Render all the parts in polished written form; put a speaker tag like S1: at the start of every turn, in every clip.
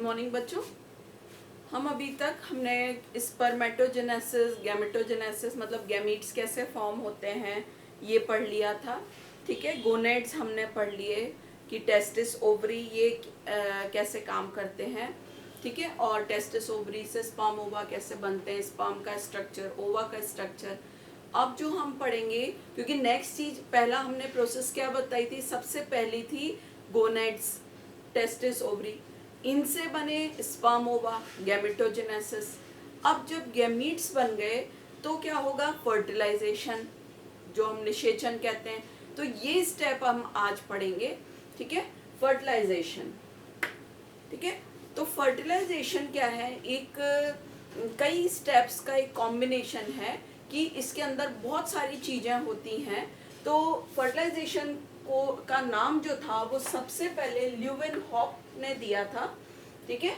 S1: Morning बच्चों। हम अभी तक हमने स्पर्मेटोजेनेसिस, गैमेटोजेनेसिस मतलब गैमीट्स कैसे फॉर्म होते हैं ये पढ़ लिया था। ठीक है, गोनेड्स हमने पढ़ लिए कि टेस्टिस ओवरी ये कैसे काम करते हैं। ठीक है, और टेस्टिस ओवरी से स्पर्म ओवा कैसे बनते हैं, स्पर्म का स्ट्रक्चर, ओवा का स्ट्रक्चर। अब जो हम पढ़ेंगे, क्योंकि नेक्स्ट चीज पहला हमने प्रोसेस क्या बताई थी, सबसे पहली थी गोनेड्स, टेस्टिस ओवरी, इनसे बने स्पर्म ओवा, गैमेटोजेनेसिस। अब जब गैमीट्स बन गए तो क्या होगा, फर्टिलाइजेशन, जो हम निषेचन कहते हैं। तो ये स्टेप हम आज पढ़ेंगे। ठीक है, फर्टिलाइजेशन। ठीक है, तो फर्टिलाइजेशन क्या है, एक कई स्टेप्स का एक कॉम्बिनेशन है कि इसके अंदर बहुत सारी चीजें होती हैं। तो फर्टिलाइजेशन को का नाम जो था वो सबसे पहले ल्यूवेनहॉक ने दिया था। ठीक है,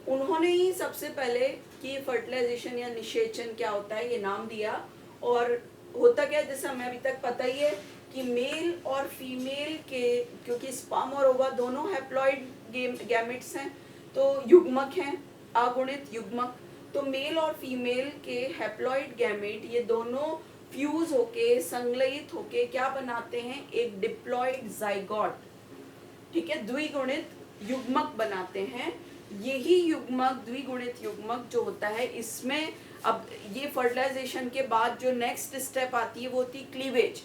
S1: उन्होंने ही सबसे पहले कि फर्टिलाइजेशन या निषेचन क्या होता है ये नाम दिया। और होता क्या है, जैसे हमें अभी तक पता ही है कि मेल और फीमेल के, क्योंकि स्पर्म और ओवा दोनों हैप्लॉइड गैमेट्स हैं, तो युग्मक हैं, अगुणित युग्मक। तो मेल और फीमेल के हैप्लॉइड गैमेट ये दोनों फ्यूज होके, संलयित होके क्या बनाते हैं, एक डिप्लॉइड जाइगोट। ठीक है, द्विगुणित युग्मक बनाते हैं। यही युग्मक, द्विगुणित युग्मक जो होता है, इसमें अब ये फर्टिलाइजेशन के बाद जो नेक्स्ट स्टेप आती है वो होती है क्लीवेज।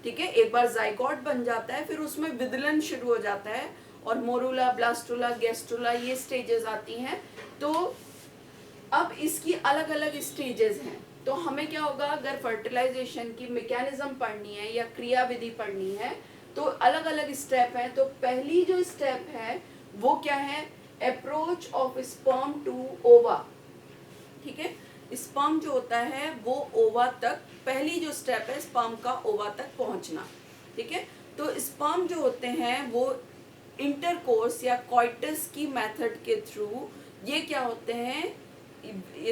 S1: ठीक है, एक बार जाइगोट बन जाता है फिर उसमें विदलन शुरू हो जाता है और मोरूला, ब्लास्टुला, गेस्टुला ये स्टेजेस आती हैं। तो अब इसकी अलग अलग स्टेजेस हैं। तो हमें क्या होगा, अगर फर्टिलाइजेशन की मैकेनिज्म पढ़नी है या क्रिया विधि पढ़नी है तो अलग अलग स्टेप है। तो पहली जो स्टेप है वो क्या है, अप्रोच ऑफ स्पर्म टू ओवा। ठीक है, स्पर्म जो होता है वो ओवा तक, पहली जो स्टेप है स्पर्म का ओवा तक पहुंचना। ठीक है, तो स्पर्म जो होते हैं वो इंटरकोर्स या कॉइटस की मेथड के थ्रू ये क्या होते हैं,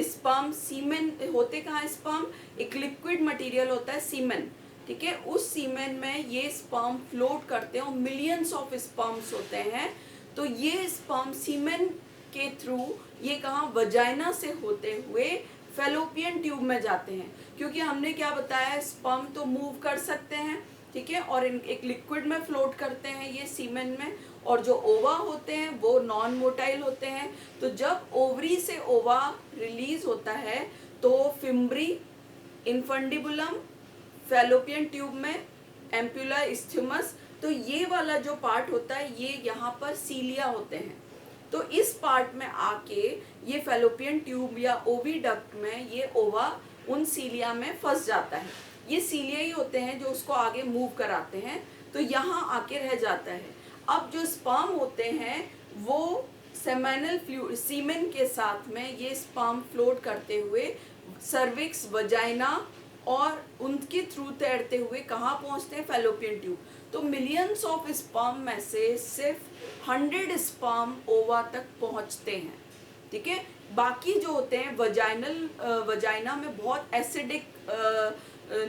S1: स्पर्म सीमेन होते कहाँ, स्पर्म एक लिक्विड मटेरियल होता है सीमेन। ठीक है, उस सीमेन में ये स्पर्म फ्लोट करते हैं और मिलियंस ऑफ स्पर्म्स होते हैं। तो ये स्पर्म सीमेन के थ्रू ये कहाँ, वजाइना से होते हुए फेलोपियन ट्यूब में जाते हैं। क्योंकि हमने क्या बताया, स्पर्म तो मूव कर सकते हैं, ठीक है, और एक लिक्विड में फ्लोट करते हैं ये सीमेन में। और जो ओवा होते हैं वो नॉन मोटाइल होते हैं। तो जब ओवरी से ओवा रिलीज होता है तो फिम्ब्री, इनफंडिबुलम, फेलोपियन ट्यूब में एम्पुला, इस्थ्यूमस, तो ये वाला जो पार्ट होता है ये यहाँ पर सीलिया होते हैं। तो इस पार्ट में आके ये फेलोपियन ट्यूब या ओविडक्ट में ये ओवा उन सीलिया में फंस जाता है। ये सीलिया ही होते हैं जो उसको आगे मूव कराते हैं, तो यहाँ आके रह जाता है। अब जो स्पर्म होते हैं वो सेमेनल फ्लूइड, सीमेन के साथ में ये स्पर्म फ्लोट करते हुए सर्विक्स, वजाइना और उनके थ्रू तैरते हुए कहाँ पहुँचते हैं, फेलोपियन ट्यूब। तो मिलियंस ऑफ स्पर्म में से सिर्फ 100 स्पर्म ओवा तक पहुँचते हैं। ठीक है, बाकी जो होते हैं वजाइना में बहुत एसिडिक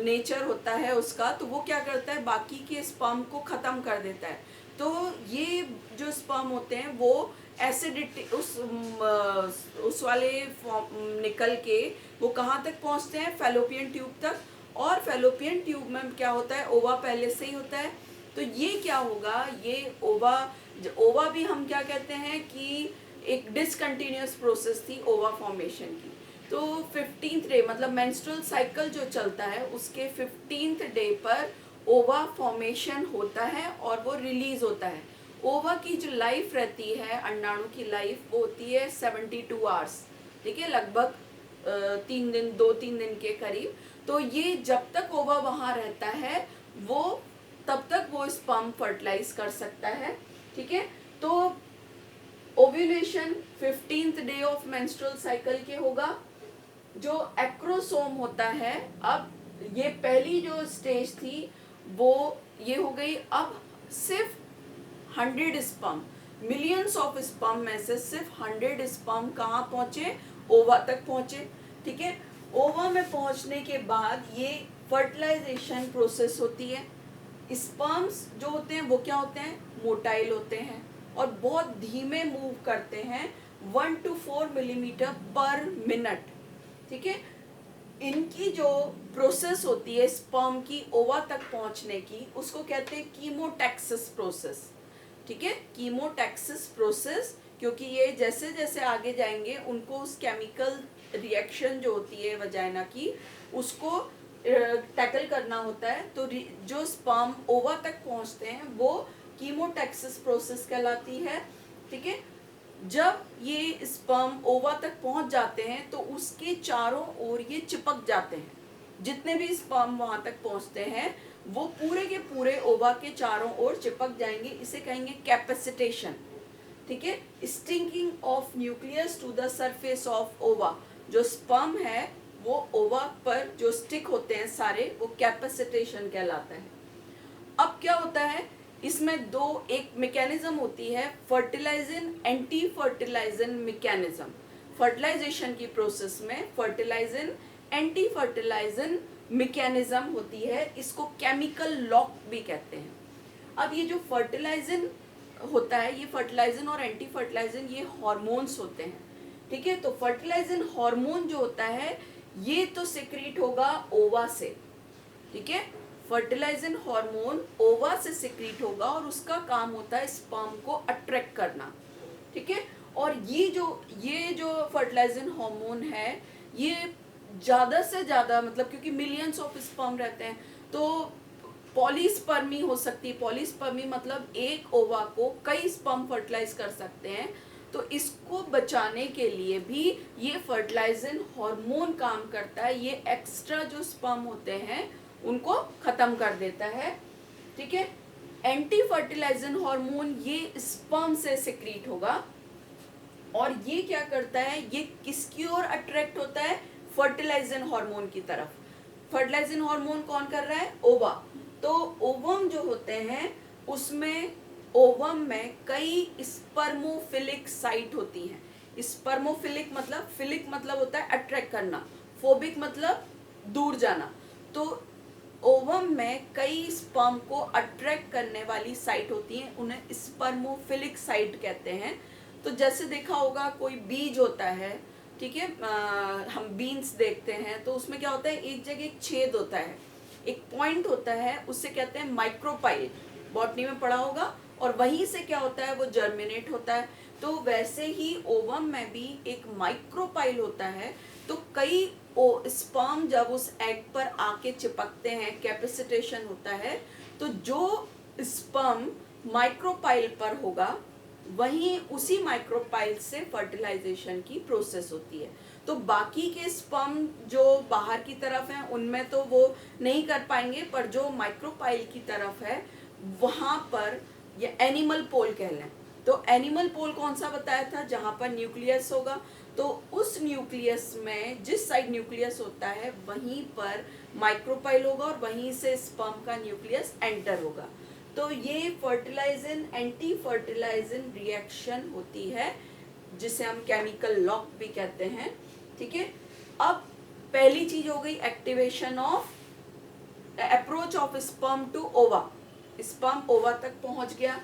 S1: नेचर होता है उसका, तो वो क्या करता है, बाकी के स्पर्म को ख़त्म कर देता है। तो ये जो स्पर्म होते हैं वो एसिडिटी उस वाले निकल के वो कहाँ तक पहुँचते हैं, फेलोपियन ट्यूब तक। और फेलोपियन ट्यूब में क्या होता है, ओवा पहले से ही होता है। तो ये क्या होगा, ये ओवा भी हम क्या कहते हैं कि एक डिसकंटिन्यूअस प्रोसेस थी ओवा फॉर्मेशन की। तो 15th डे मतलब मेंस्ट्रुअल साइकिल जो चलता है उसके 15th डे पर ओवा फॉर्मेशन होता है और वो रिलीज होता है। ओवा की जो लाइफ रहती है, अंडाणु की लाइफ, वो होती है 72 आवर्स। ठीक है, लगभग 2-3 दिन के करीब। तो ये जब तक ओवा वहाँ रहता है वो तब तक वो स्पर्म फर्टिलाइज कर सकता है। ठीक है, तो ovulation 15th day of menstrual cycle के होगा। जो एक्रोसोम होता है, अब ये पहली जो स्टेज थी वो ये हो गई। अब सिर्फ 100 स्पर्म, मिलियंस ऑफ स्पर्म में से सिर्फ 100 स्पर्म कहाँ पहुँचे, ओवा तक पहुँचे। ठीक है, ओवा में पहुँचने के बाद ये फर्टिलाइजेशन प्रोसेस होती है। स्पर्म्स जो होते हैं वो क्या होते हैं, मोटाइल होते हैं और बहुत धीमे मूव करते हैं। 1 to 4 मिलीमीटर पर मिनट, ठीक है। इनकी जो प्रोसेस होती है स्पर्म की ओवा तक पहुंचने की, उसको कहते हैं कीमोटैक्सिस प्रोसेस, ठीक है, कीमोटैक्सिस प्रोसेस। क्योंकि ये जैसे जैसे आगे जाएंगे उनको उस केमिकल रिएक्शन जो होती है वजाइना की, उसको टैकल करना होता है। तो जो स्पर्म ओवा तक पहुंचते हैं वो कीमोटैक्सिस प्रोसेस कहलाती है, ठीक है। जब ये स्पर्म ओवा तक पहुंच जाते हैं तो उसके चारों ओर ये चिपक जाते हैं। जितने भी स्पर्म वहां तक पहुंचते हैं वो पूरे के पूरे ओवा के चारों ओर चिपक जाएंगे। इसे कहेंगे कैपेसिटेशन, ठीक है। Sticking of nucleus to the surface of ova, जो स्पर्म है वो ओवा पर जो स्टिक होते हैं सारे, वो कैपेसिटेशन कहलाता है। अब क्या होता है इसमें एक मैकेनिज्म होती है fertilizin anti fertilizin mechanism. Fertilisation की प्रोसेस में फर्टिलाइजन एंटी फर्टिलाइजन मैकेनिज्म होती है, इसको केमिकल लॉक भी कहते हैं। अब ये जो फर्टिलाइजन होता है, ये फर्टिलाइजन और एंटी फर्टिलाइजन ये हार्मोन्स होते हैं, ठीक है। तो फर्टिलाइजन हार्मोन जो होता है ये तो सिक्रीट होगा ओवा से, ठीक है। फर्टिलाइजन हार्मोन ओवा से सिक्रीट होगा और उसका काम होता है स्पर्म को अट्रैक्ट करना, ठीक है। और ये जो फर्टिलाइजन हार्मोन है ये ज़्यादा से ज़्यादा, मतलब क्योंकि मिलियंस ऑफ स्पर्म रहते हैं तो पॉलीस्पर्मी हो सकती है। पॉलीस्पर्मी मतलब एक ओवा को कई स्पर्म फर्टिलाइज कर सकते हैं। तो इसको बचाने के लिए भी ये फर्टिलाइजन हार्मोन काम करता है। ये एक्स्ट्रा जो स्पर्म होते हैं उनको खत्म कर देता है, ठीक है। एंटी फर्टिलाइजन हार्मोन ये स्पर्म से सिक्रीट होगा और ये क्या करता है, ये किसकी ओर अट्रैक्ट होता है, फर्टिलाइजन हार्मोन की तरफ। फर्टिलाइजन हार्मोन कौन कर रहा है, ओवा। तो ओवम जो होते हैं उसमें ओवम में कई स्पर्मोफिलिक साइट होती हैं। स्पर्मोफिलिक मतलब, फिलिक मतलब होता है अट्रैक्ट करना, फोबिक मतलब दूर जाना। तो ओवम में कई स्पर्म को अट्रैक्ट करने वाली साइट होती हैं, उन्हें स्पर्मोफिलिक साइट कहते हैं। तो जैसे देखा होगा कोई बीज होता है, ठीक है, हम बीन्स देखते हैं तो उसमें क्या होता है, एक जगह एक छेद होता है, एक पॉइंट होता है, उससे कहते हैं माइक्रोपाइल, बॉटनी में पढ़ा होगा। और वहीं से क्या होता है, वो जर्मिनेट होता है। तो वैसे ही ओवम में भी एक माइक्रोपाइल होता है। तो कई स्पर्म जब उस एग पर आके चिपकते हैं, कैपेसिटेशन होता है, तो जो स्पर्म माइक्रोपाइल पर होगा वहीं उसी माइक्रोपाइल से फर्टिलाइजेशन की प्रोसेस होती है। तो बाकी के स्पर्म जो बाहर की तरफ हैं उनमें तो वो नहीं कर पाएंगे, पर जो माइक्रोपाइल की तरफ है वहां पर, ये एनिमल पोल कह लें। तो एनिमल पोल कौन सा बताया था, जहां पर न्यूक्लियस होगा। तो उस न्यूक्लियस में जिस साइड न्यूक्लियस होता है वहीं पर माइक्रोपाइल होगा और वहीं से स्पर्म का न्यूक्लियस एंटर होगा। तो ये फर्टिलाइजन एंटी फर्टिलाइजन रिएक्शन होती है जिसे हम केमिकल लॉक भी कहते हैं, ठीक है। अब पहली चीज हो गई activation of approach of sperm to ova. Sperm ova तक पहुंच गया,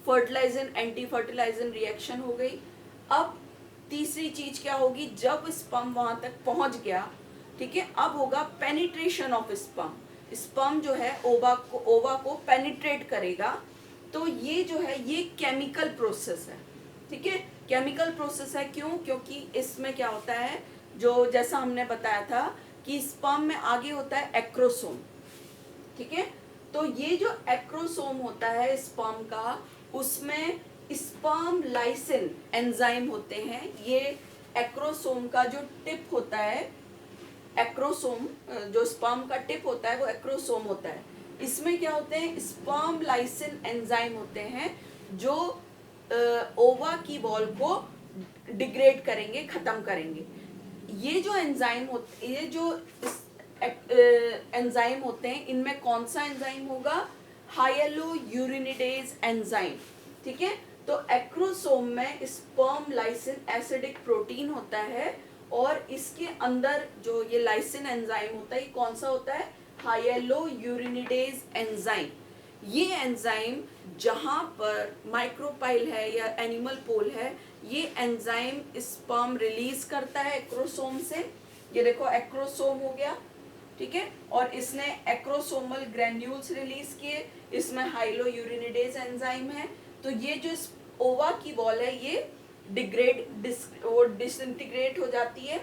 S1: फर्टिलाइजन एंटी फर्टिलाइजन रिएक्शन हो गई। अब तीसरी चीज क्या होगी, जब स्पर्म वहां तक पहुंच गया, ठीक है, अब होगा पेनिट्रेशन ऑफ स्पर्म। स्पर्म जो है ओवा को पेनिट्रेट करेगा। तो ये जो है ये केमिकल प्रोसेस है, ठीक है। केमिकल प्रोसेस है क्यों, क्योंकि इसमें क्या होता है, जो जैसा हमने बताया था कि स्पर्म में आगे होता है एक्रोसोम, ठीक है। तो ये जो एक्रोसोम होता है स्पर्म का, उसमें स्पर्म लाइसिन एंजाइम होते हैं। ये एक्रोसोम का जो टिप होता है, एक्रोसोम जो स्पर्म का टिप होता है वो एक्रोसोम होता है। इसमें क्या होते हैं, स्पर्म लाइसिन एंजाइम होते हैं जो ओवा की वॉल को डिग्रेड करेंगे, खत्म करेंगे। ये जो एंजाइम होते, ये जो एंजाइम होते हैं, इनमें कौन सा एंजाइम होगा, हाइलो यूरिनिडेज एंजाइम, ठीक है। तो एक्रोसोम में स्पर्म लाइसिन एसिडिक प्रोटीन होता है और इसके अंदर जो ये लाइसिन एंजाइम होता है, ये कौन सा होता है, हाइलो यूरिनिडेज एंजाइम। ये एंजाइम जहां पर माइक्रोपाइल है या एनिमल पोल है, ये एंजाइम स्पर्म रिलीज करता है एक्रोसोम से। ये देखो एक्रोसोम हो गया, ठीक है, और इसने एक्रोसोमल ग्रेन्यूल्स रिलीज किए, इसमें हाइलोयूरिनिडेज एंजाइम है। तो ये जो ओवा की वॉल है ये डिसइंटीग्रेट हो जाती है,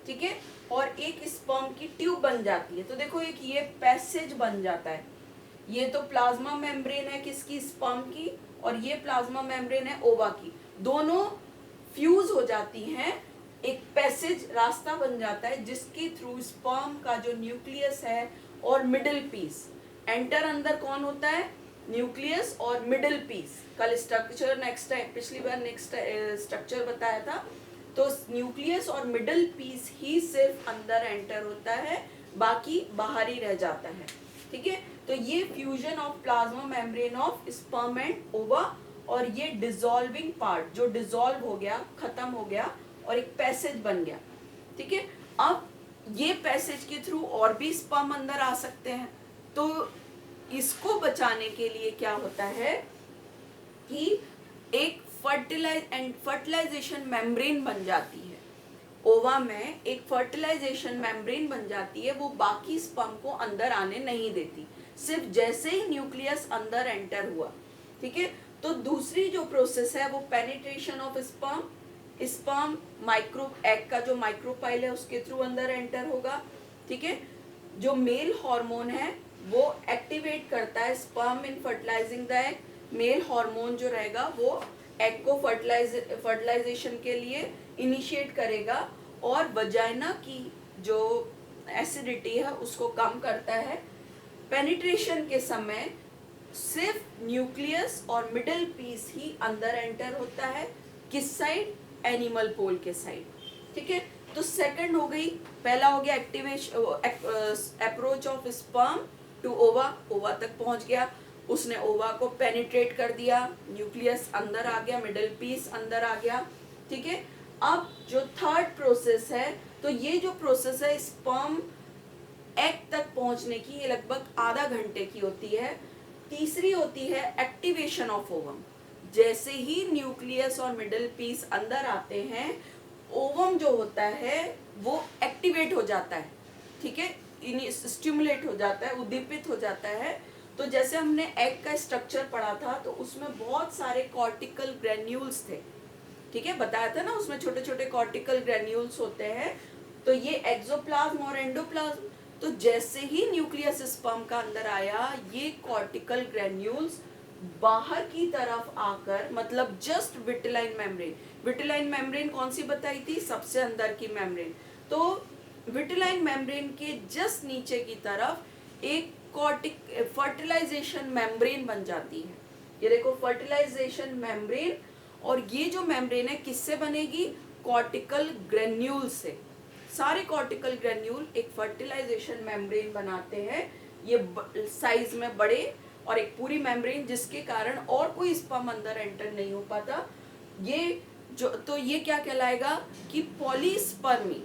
S1: ठीक है, और एक स्पर्म की ट्यूब बन जाती है। तो देखो एक ये पैसेज बन जाता है। ये तो प्लाज्मा मेम्ब्रेन है किसकी, स्पर्म की, और ये प्लाज्मा मेम्ब्रेन है ओवा की। दोनों फ्यूज हो जाती हैं, एक पैसेज रास्ता बन जाता है जिसके थ्रू स्पर्म का जो न्यूक्लियस है और मिडिल पीस एंटर, अंदर कौन होता है, न्यूक्लियस और मिडिल पीस। कल स्ट्रक्चर नेक्स्ट टाइम, पिछली बार नेक्स्ट स्ट्रक्चर बताया था। तो न्यूक्लियस और मिडिल पीस ही सिर्फ अंदर एंटर होता है, बाकी बाहर ही रह जाता है, ठीक है। तो ये fusion of plasma membrane of sperm and ओवा, और ये डिसॉल्विंग पार्ट जो डिसॉल्व हो गया, खत्म हो गया और एक पैसेज बन गया, ठीक है। अब ये पैसेज के थ्रू और भी स्पर्म अंदर आ सकते हैं। तो इसको बचाने के लिए क्या होता है कि एक फर्टिलाइजेशन मेम्ब्रेन बन जाती है। ओवा में एक फर्टिलाइजेशन मेम्ब्रेन बन जाती है, वो बाकी स्पर्म को अंदर आने नहीं देती, सिर्फ जैसे ही न्यूक्लियस अंदर एंटर हुआ, ठीक है। तो दूसरी जो प्रोसेस है वो penetration of sperm, sperm micro egg का जो माइक्रोपाइल है उसके थ्रू अंदर एंटर होगा, ठीक है। जो मेल हार्मोन है वो एक्टिवेट करता है sperm in fertilising the egg. Male hormone जो रहेगा वो एग को फर्टिलाइजेशन के लिए इनिशिएट करेगा और वजाइना की जो एसिडिटी है उसको कम करता है। पेनिट्रेशन के समय सिर्फ न्यूक्लियस और मिडिल पीस ही अंदर एंटर होता है, किस साइड, एनिमल पोल के साइड, ठीक है। तो सेकंड हो गई, पहला हो गया activation approach of sperm to ova, ova तक पहुंच गया, उसने ओवा को पेनिट्रेट कर दिया, न्यूक्लियस अंदर आ गया, मिडिल पीस अंदर आ गया, ठीक है। अब जो थर्ड प्रोसेस है, तो ये जो प्रोसेस है स्पर्म एग तक पहुंचने की, ये लगभग आधा घंटे की होती है। तीसरी होती है एक्टिवेशन ऑफ ओवम। जैसे ही न्यूक्लियस और मिडिल पीस अंदर आते हैं, ओवम जो होता है वो एक्टिवेट हो जाता है, ठीक है, स्टिमुलेट हो जाता है, उद्दीपित हो जाता है। तो जैसे हमने एग का स्ट्रक्चर पढ़ा था तो उसमें बहुत सारे कॉर्टिकल ग्रेन्यूल्स थे, ठीक है, बताया था ना, उसमें छोटे छोटे कॉर्टिकल ग्रेन्यूल्स होते हैं। तो ये एक्सोप्लाज्म और एंडोप्लाज्म, तो जैसे ही न्यूक्लियस स्पर्म का अंदर आया, ये कॉर्टिकल ग्रेन्यूल्स बाहर की तरफ आकर, मतलब just vitelline membrane, vitelline membrane कौन सी बताई थी, सबसे अंदर की मेम्ब्रेन, तो विटिलाइन मेम्ब्रेन के जस्ट नीचे की तरफ एक फर्टिलाइजेशन मेम्ब्रेन बन जाती है। ये देखो फर्टिलाइजेशन मेम्ब्रेन, और ये जो मेम्ब्रेन है किससे बनेगी, कॉर्टिकल ग्रेन्यूल से। सारे कॉर्टिकल ग्रेन्यूल एक फर्टिलाइजेशन मेम्ब्रेन बनाते हैं, ये साइज में बड़े, और एक पूरी मेम्ब्रेन जिसके कारण और कोई स्पर्म अंदर एंटर नहीं हो पाता। ये जो, तो ये क्या कहलाएगा कि पॉलीस्पर्मी।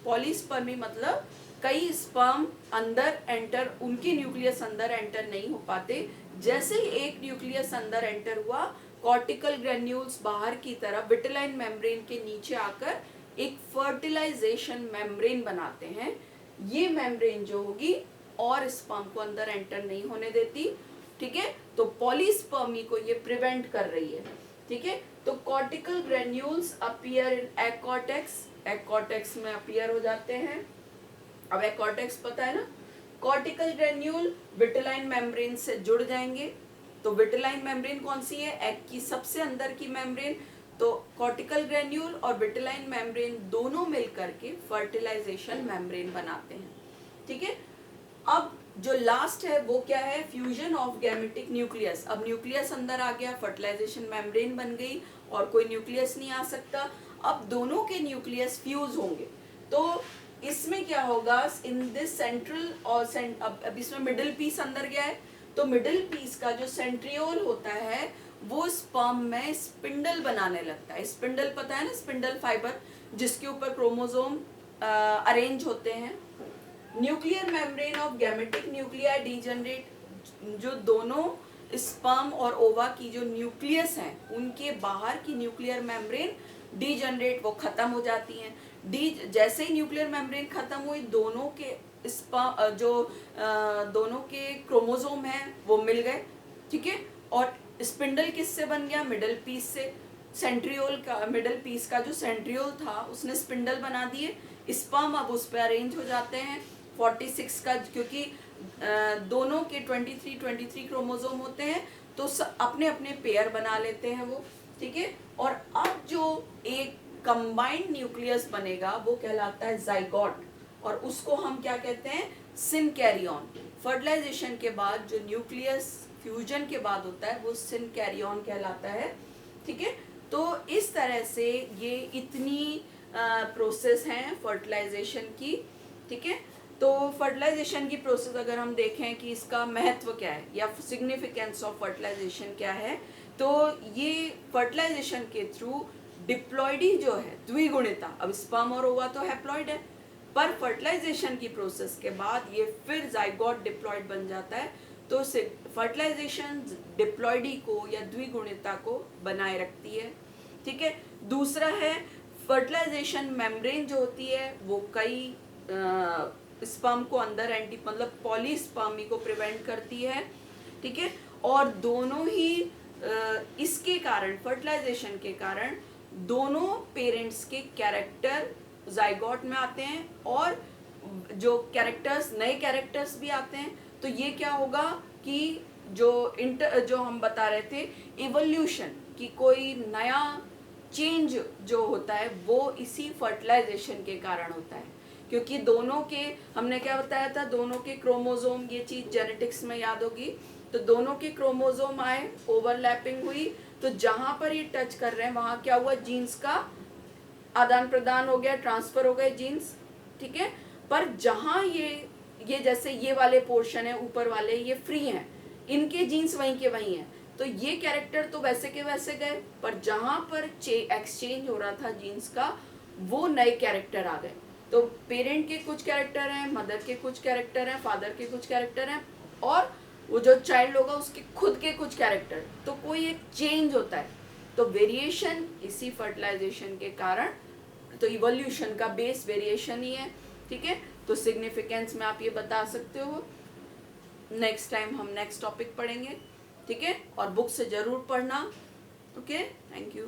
S1: पॉलीस्पर्मी मतलब कई स्पर्म अंदर एंटर, उनके न्यूक्लियस अंदर एंटर नहीं हो पाते। जैसे ही एक न्यूक्लियस अंदर एंटर हुआ, कॉर्टिकल ग्रेन्यूल्स बाहर की तरफ विटिलाइन मेम्ब्रेन के नीचे आकर एक फर्टिलाइजेशन मेम्ब्रेन बनाते हैं। ये मेम्ब्रेन जो होगी और स्पर्म को अंदर एंटर नहीं होने देती, ठीक है। तो पॉलीस्पर्मी को ये प्रिवेंट कर रही है, ठीक है। तो cortical granules appear in egg cortex, egg cortex में अपीयर हो जाते हैं। अब एग कॉर्टेक्स पता है ना, कॉर्टिकल ग्रेन्यूल विटिलाइन मेम्ब्रेन से जुड़ जाएंगे। तो विटिलाइन मेम्ब्रेन कौन सी है, एग की सबसे अंदर की मेम्ब्रेन। तो कॉर्टिकल ग्रेन्यूल और विटिलाइन मेम्ब्रेन दोनों मिलकर के फर्टिलाइजेशन मेम्ब्रेन बनाते हैं, ठीक है। अब जो लास्ट है वो क्या है, फ्यूजन ऑफ गैमेटिक न्यूक्लियस। अब न्यूक्लियस अंदर आ गया, फर्टिलाइजेशन मेम्ब्रेन बन गई, और कोई न्यूक्लियस नहीं आ सकता। अब दोनों के न्यूक्लियस फ्यूज होंगे, तो इसमें क्या होगा, इन दिस सेंट्रल और अब इसमें मिडिल पीस अंदर गया है, तो मिडिल पीस का जो सेंट्रियोल होता है वो स्पर्म में स्पिंडल बनाने लगता है। स्पिंडल पता है ना, स्पिंडल फाइबर जिसके ऊपर क्रोमोसोम अरेंज होते हैं। Nuclear membrane of gametic nuclei degenerate, जो दोनों स्पर्म और ओवा की जो न्यूक्लियस हैं उनके बाहर की न्यूक्लियर मेम्ब्रेन डीजनरेट वो खत्म हो जाती हैं। डी जैसे ही न्यूक्लियर मेम्ब्रेन खत्म हुई, दोनों के दोनों के क्रोमोसोम हैं वो मिल गए, ठीक है। और स्पिंडल किससे बन गया? मिडल पीस से। सेंट्रियोल का, मिडल पीस का जो सेंट्रियोल था उसने स्पिंडल बना दिए, स्पर्म अब उस पर अरेंज हो जाते हैं 46 का, क्योंकि दोनों के 23 क्रोमोसोम होते हैं, तो अपने अपने पेयर बना लेते हैं वो, ठीक है। और अब जो एक कंबाइंड न्यूक्लियस बनेगा वो कहलाता है जाइगोट, और उसको हम क्या कहते हैं? सिनकैरियन। फर्टिलाइजेशन के बाद जो न्यूक्लियस फ्यूजन के बाद होता है वो सिनकैरियन कहलाता है, ठीक है। तो इस तरह से ये इतनी प्रोसेस हैं फर्टिलाइजेशन की, ठीक है। तो फर्टिलाइजेशन की प्रोसेस अगर हम देखें कि इसका महत्व क्या है या सिग्निफिकेंस ऑफ फर्टिलाइजेशन क्या है, तो ये फर्टिलाइजेशन के थ्रू डिप्लॉइडी जो है, द्विगुणिता, अब स्पर्म और ओवा तो हैप्लॉइड है, पर फर्टिलाइजेशन की प्रोसेस के बाद ये फिर जाइगोट डिप्लॉइड बन जाता है। तो फर्टिलाइजेशन डिप्लॉइडी को या द्विगुणिता को बनाए रखती है, ठीक है। दूसरा है फर्टिलाइजेशन मेम्ब्रेन जो होती है वो कई स्पर्म को अंदर मतलब पॉलीस्पर्मी को प्रिवेंट करती है, ठीक है। और दोनों ही इसके कारण, फर्टिलाइजेशन के कारण दोनों पेरेंट्स के कैरेक्टर जाइगोट में आते हैं, और जो कैरेक्टर्स, नए कैरेक्टर्स भी आते हैं। तो ये क्या होगा कि जो हम बता रहे थे इवोल्यूशन की, कोई नया चेंज जो होता है वो इसी फर्टिलाइजेशन के कारण होता है, क्योंकि दोनों के, हमने क्या बताया था, दोनों के क्रोमोसोम, ये चीज जेनेटिक्स में याद होगी, तो दोनों के क्रोमोसोम आए, ओवरलैपिंग हुई, तो जहां पर ये टच कर रहे हैं वहां क्या हुआ? जीन्स का आदान प्रदान हो गया, ट्रांसफर हो गए जीन्स, ठीक है। पर जहां ये जैसे ये वाले पोर्शन है ऊपर वाले, ये फ्री हैं, इनके जीन्स वहीं के वहीं हैं, तो ये कैरेक्टर तो वैसे के वैसे गए, पर जहां पर एक्सचेंज हो रहा था जीन्स का, वो नए कैरेक्टर आ गए। तो पेरेंट के कुछ कैरेक्टर हैं, मदर के कुछ कैरेक्टर हैं, फादर के कुछ कैरेक्टर हैं, और वो जो चाइल्ड होगा उसके खुद के कुछ कैरेक्टर, तो कोई एक चेंज होता है। तो वेरिएशन इसी फर्टिलाइजेशन के कारण, तो इवोल्यूशन का बेस वेरिएशन ही है, ठीक है। तो सिग्निफिकेंस में आप ये बता सकते हो। नेक्स्ट टाइम हम नेक्स्ट टॉपिक पढ़ेंगे, ठीक है। और बुक से जरूर पढ़ना, ओके। Thank you.